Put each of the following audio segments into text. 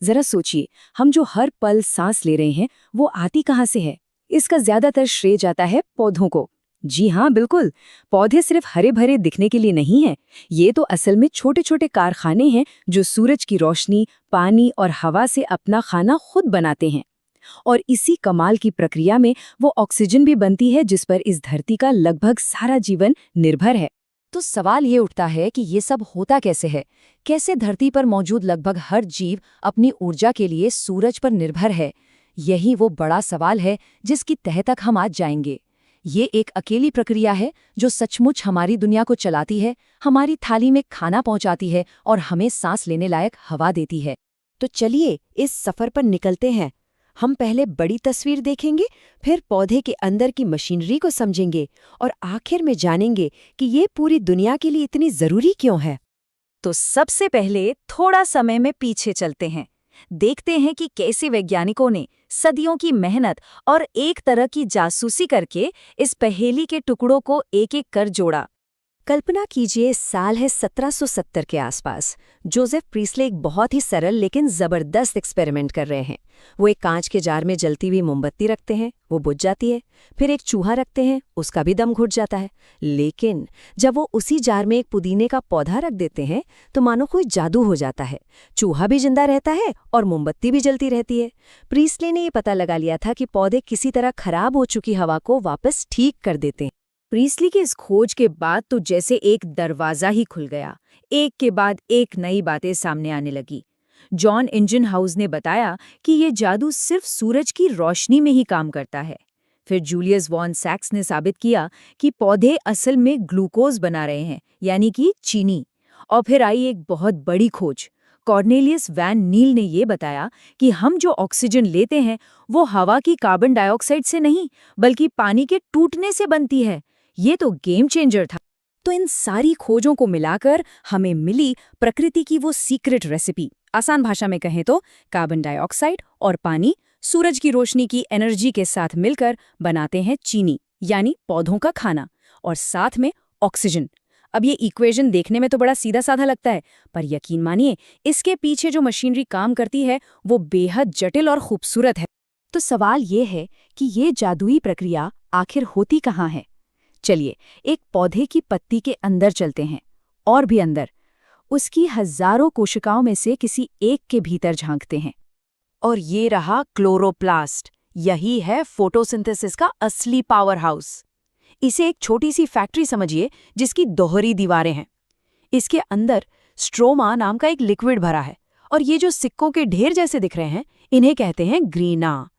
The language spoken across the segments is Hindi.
जरा सोचिए, हम जो हर पल सांस ले रहे हैं वो आती कहाँ से है? इसका ज्यादातर श्रेय जाता है पौधों को। जी हाँ, बिल्कुल। पौधे सिर्फ हरे भरे दिखने के लिए नहीं हैं। ये तो असल में छोटे छोटे कारखाने हैं जो सूरज की रोशनी, पानी और हवा से अपना खाना खुद बनाते हैं। और इसी कमाल की प्रक्रिया में वो ऑक्सीजन भी बनती है जिस पर इस धरती का लगभग सारा जीवन निर्भर है। तो सवाल ये उठता है कि ये सब होता कैसे है? कैसे धरती पर मौजूद लगभग हर जीव अपनी ऊर्जा के लिए सूरज पर निर्भर है? यही वो बड़ा सवाल है जिसकी तह तक हम आज जाएंगे। ये एक अकेली प्रक्रिया है जो सचमुच हमारी दुनिया को चलाती है, हमारी थाली में खाना पहुंचाती है और हमें सांस लेने लायक हवा देती है। तो चलिए इस सफर पर निकलते हैं। हम पहले बड़ी तस्वीर देखेंगे, फिर पौधे के अंदर की मशीनरी को समझेंगे और आखिर में जानेंगे कि ये पूरी दुनिया के लिए इतनी जरूरी क्यों है। तो सबसे पहले थोड़ा समय में पीछे चलते हैं। देखते हैं कि कैसे वैज्ञानिकों ने सदियों की मेहनत और एक तरह की जासूसी करके इस पहेली के टुकड़ों को एक-एक कर जोड़ा। कल्पना कीजिए, साल है 1770 के आसपास। जोसेफ प्रीस्ले एक बहुत ही सरल लेकिन जबरदस्त एक्सपेरिमेंट कर रहे हैं। वो एक कांच के जार में जलती हुई मोमबत्ती रखते हैं, वो बुझ जाती है। फिर एक चूहा रखते हैं, उसका भी दम घुट जाता है। लेकिन जब वो उसी जार में एक पुदीने का पौधा रख देते हैं तो मानो कोई जादू हो जाता है। चूहा भी जिंदा रहता है और मोमबत्ती भी जलती रहती है। प्रीस्ले ने ये पता लगा लिया था कि पौधे किसी तरह खराब हो चुकी हवा को वापस ठीक कर देते हैं। प्रीस्ली की इस खोज के बाद तो जैसे एक दरवाजा ही खुल गया। एक के बाद एक नई बातें सामने आने लगी। जॉन इंजनहाउस ने बताया कि ये जादू सिर्फ सूरज की रोशनी में ही काम करता है। फिर जूलियस वॉन सैक्स ने साबित किया कि पौधे असल में ग्लूकोज बना रहे हैं, यानी कि चीनी। और फिर आई एक बहुत बड़ी खोज। कॉर्नेलियस वैन नील ने ये बताया कि हम जो ऑक्सीजन लेते हैं वो हवा की कार्बन डाइऑक्साइड से नहीं, बल्कि पानी के टूटने से बनती है। ये तो गेम चेंजर था। तो इन सारी खोजों को मिलाकर हमें मिली प्रकृति की वो सीक्रेट रेसिपी। आसान भाषा में कहें तो कार्बन डाइऑक्साइड और पानी सूरज की रोशनी की एनर्जी के साथ मिलकर बनाते हैं चीनी, यानी पौधों का खाना, और साथ में ऑक्सीजन। अब ये इक्वेशन देखने में तो बड़ा सीधा साधा लगता है, पर यकीन मानिए इसके पीछे जो मशीनरी काम करती है वो बेहद जटिल और खूबसूरत है। तो सवाल ये है कि ये जादुई प्रक्रिया आखिर होती कहाँ है? चलिए एक पौधे की पत्ती के अंदर चलते हैं, और भी अंदर, उसकी हजारों कोशिकाओं में से किसी एक के भीतर झांकते हैं। और ये रहा क्लोरोप्लास्ट। यही है फोटोसिंथेसिस का असली पावर हाउस। इसे एक छोटी सी फैक्ट्री समझिए जिसकी दोहरी दीवारें हैं। इसके अंदर स्ट्रोमा नाम का एक लिक्विड भरा है, और ये जो सिक्कों के ढेर जैसे दिख रहे हैं इन्हें कहते हैं ग्रीना।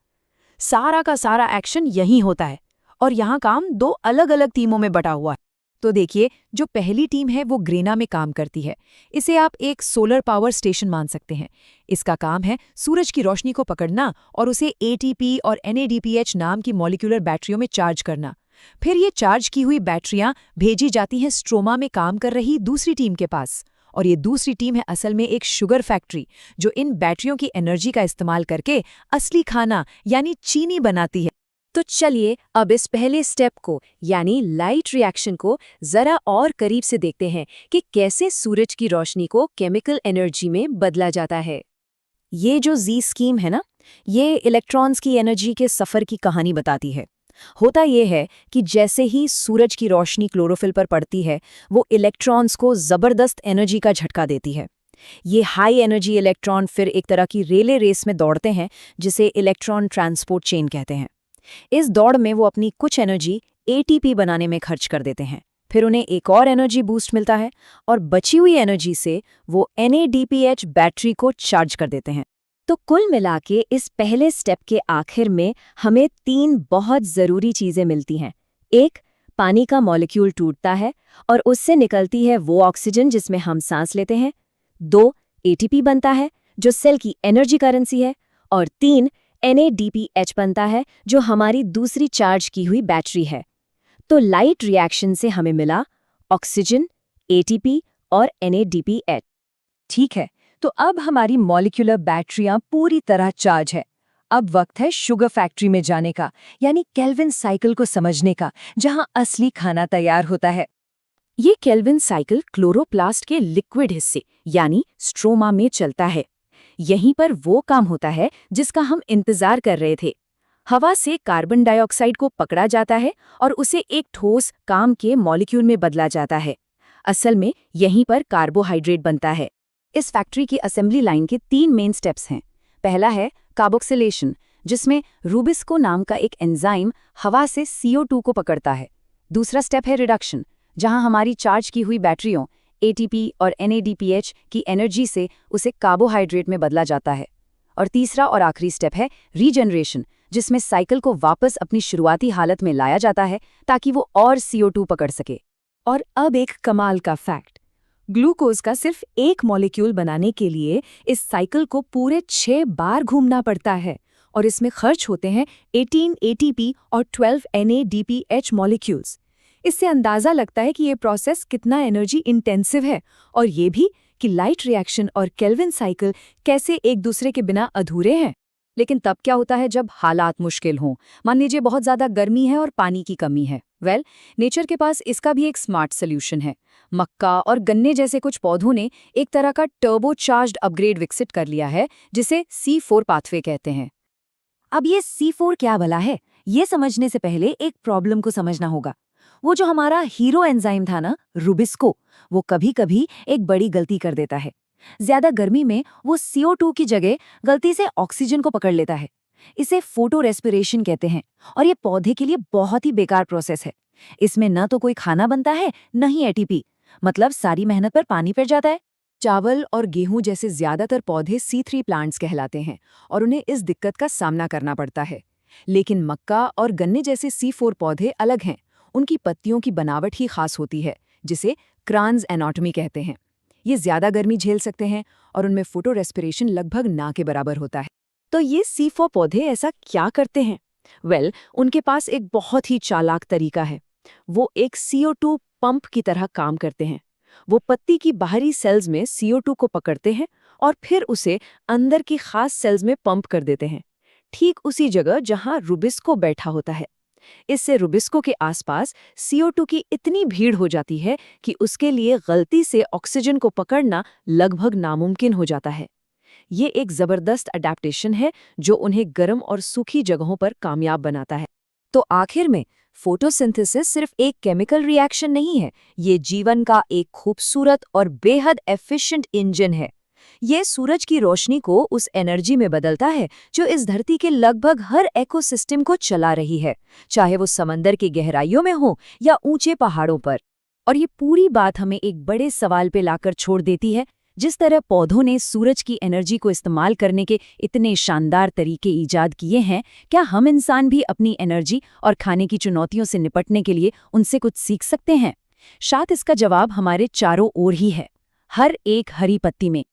सारा का सारा एक्शन यहीं होता है, और यहाँ काम दो अलग अलग टीमों में बटा हुआ है। तो देखिए, जो पहली टीम है वो ग्रीना में काम करती है। इसे आप एक सोलर पावर स्टेशन मान सकते हैं। इसका काम है सूरज की रोशनी को पकड़ना और उसे एटीपी और NADPH नाम की मॉलिक्यूलर बैटरियों में चार्ज करना। फिर ये चार्ज की हुई बैटरियां भेजी जाती हैं स्ट्रोमा में काम कर रही दूसरी टीम के पास, और ये दूसरी टीम है असल में एक शुगर फैक्ट्री जो इन बैटरियों की एनर्जी का इस्तेमाल करके असली खाना यानी चीनी बनाती है। तो चलिए अब इस पहले स्टेप को, यानी लाइट रिएक्शन को जरा और करीब से देखते हैं कि कैसे सूरज की रोशनी को केमिकल एनर्जी में बदला जाता है। ये जो जी स्कीम है ना, ये इलेक्ट्रॉन्स की एनर्जी के सफ़र की कहानी बताती है। होता ये है कि जैसे ही सूरज की रोशनी क्लोरोफिल पर पड़ती है, वो इलेक्ट्रॉन्स को ज़बरदस्त एनर्जी का झटका देती है। ये हाई एनर्जी इलेक्ट्रॉन फिर एक तरह की रेले रेस में दौड़ते हैं जिसे इलेक्ट्रॉन ट्रांसपोर्ट चेन कहते हैं। इस दौड़ में वो अपनी कुछ एनर्जी ATP बनाने में खर्च कर देते हैं। फिर उन्हें एक और एनर्जी बूस्ट मिलता है, और बची हुई एनर्जी से वो NADPH बैटरी को चार्ज कर देते हैं। तो कुल मिलाके इस पहले स्टेप के आखिर में हमें 3 बहुत ज़रूरी चीज़ें मिलती हैं। 1, पानी का मॉलिक्यूल टूटता है और उससे निकलती है वो ऑक्सीजन जिसमें हम सांस लेते हैं। 2, ATP बनता है जो सेल की एनर्जी करेंसी है। और 3, NADPH बनता है जो हमारी दूसरी चार्ज की हुई बैटरी है। तो लाइट रिएक्शन से हमें मिला ऑक्सीजन, ATP और NADPH। ठीक है, तो अब हमारी मॉलिक्यूलर बैटरियां पूरी तरह चार्ज है। अब वक्त है शुगर फैक्ट्री में जाने का, यानी केल्विन साइकिल को समझने का, जहां असली खाना तैयार होता है। ये केल्विन साइकिल क्लोरोप्लास्ट के लिक्विड हिस्से यानी स्ट्रोमा में चलता है। यहीं पर वो काम होता है जिसका हम इंतजार कर रहे थे। हवा से कार्बन डाइऑक्साइड को पकड़ा जाता है और उसे एक ठोस काम के मॉलिक्यूल में बदला जाता है। असल में यहीं पर कार्बोहाइड्रेट बनता है। इस फैक्ट्री की असेंबली लाइन के 3 मेन स्टेप्स हैं। पहला है कार्बोक्सिलेशन, जिसमें रूबिस्को नाम का एक एंजाइम हवा से CO2 को पकड़ता है। दूसरा स्टेप है रिडक्शन, जहां हमारी चार्ज की हुई बैटरियों ATP और NADPH की एनर्जी से उसे कार्बोहाइड्रेट में बदला जाता है। और तीसरा और आखिरी स्टेप है रीजनरेशन, जिसमें साइकिल को वापस अपनी शुरुआती हालत में लाया जाता है ताकि वो और CO2 पकड़ सके। और अब एक कमाल का फैक्ट, ग्लूकोज का सिर्फ एक मॉलिक्यूल बनाने के लिए इस साइकिल को पूरे 6 बार घूमना पड़ता है और इसमें खर्च होते हैं 18 ATP और 12 NADPH मॉलिक्यूल्स। इससे अंदाजा लगता है कि ये प्रोसेस कितना एनर्जी इंटेंसिव है, और ये भी कि लाइट रिएक्शन और केल्विन साइकिल कैसे एक दूसरे के बिना अधूरे हैं। लेकिन तब क्या होता है जब हालात मुश्किल हों? मान लीजिए बहुत ज़्यादा गर्मी है और पानी की कमी है। नेचर के पास इसका भी एक स्मार्ट सोल्यूशन है। मक्का और गन्ने जैसे कुछ पौधों ने एक तरह का टर्बोचार्ज्ड अपग्रेड विकसित कर लिया है, जिसे C4 पाथवे कहते हैं। अब ये C4 क्या भला है, ये समझने से पहले एक प्रॉब्लम को समझना होगा। वो जो हमारा हीरो एंजाइम था ना, रूबिस्को, वो कभी-कभी एक बड़ी गलती कर देता है। ज्यादा गर्मी में वो CO2 की जगह गलती से ऑक्सीजन को पकड़ लेता है। इसे फोटो रेस्पिरेशन कहते हैं और ये पौधे के लिए बहुत ही बेकार प्रोसेस है। इसमें न तो कोई खाना बनता है, न ही ATP, मतलब सारी मेहनत पर पानी फिर जाता है। चावल और गेहूं जैसे ज्यादातर पौधे C3 प्लांट्स कहलाते हैं और उन्हें इस दिक्कत का सामना करना पड़ता है। लेकिन मक्का और गन्ने जैसे C4 पौधे अलग हैं। उनकी पत्तियों की बनावट ही खास होती है, जिसे क्रांज एनाटॉमी कहते हैं। ये ज्यादा गर्मी झेल सकते हैं और उनमें फोटो रेस्पिरेशन लगभग ना के बराबर होता है। तो ये C4 पौधे ऐसा क्या करते हैं? उनके पास एक बहुत ही चालाक तरीका है। वो एक CO2 पंप की तरह काम करते हैं। वो पत्ती की बाहरी सेल्स में CO2 को पकड़ते हैं और फिर उसे अंदर की खास सेल्स में पंप कर देते हैं, ठीक उसी जगह जहां रूबिस्को बैठा होता है। इससे रूबिस्को के आसपास CO2 की इतनी भीड़ हो जाती है कि उसके लिए गलती से ऑक्सीजन को पकड़ना लगभग नामुमकिन हो जाता है। ये एक जबरदस्त अडैप्टेशन है जो उन्हें गर्म और सूखी जगहों पर कामयाब बनाता है। तो आखिर में फोटोसिंथेसिस सिर्फ एक केमिकल रिएक्शन नहीं है, ये जीवन का एक खूबसूरत और बेहद एफिशिएंट इंजन है। ये सूरज की रोशनी को उस एनर्जी में बदलता है जो इस धरती के लगभग हर इकोसिस्टम को चला रही है, चाहे वो समंदर की गहराइयों में हो या ऊंचे पहाड़ों पर। और ये पूरी बात हमें एक बड़े सवाल पे लाकर छोड़ देती है। जिस तरह पौधों ने सूरज की एनर्जी को इस्तेमाल करने के इतने शानदार तरीके ईजाद किए हैं, क्या हम इंसान भी अपनी एनर्जी और खाने की चुनौतियों से निपटने के लिए उनसे कुछ सीख सकते हैं? शायद इसका जवाब हमारे चारों ओर ही है, हर एक हरी पत्ती में,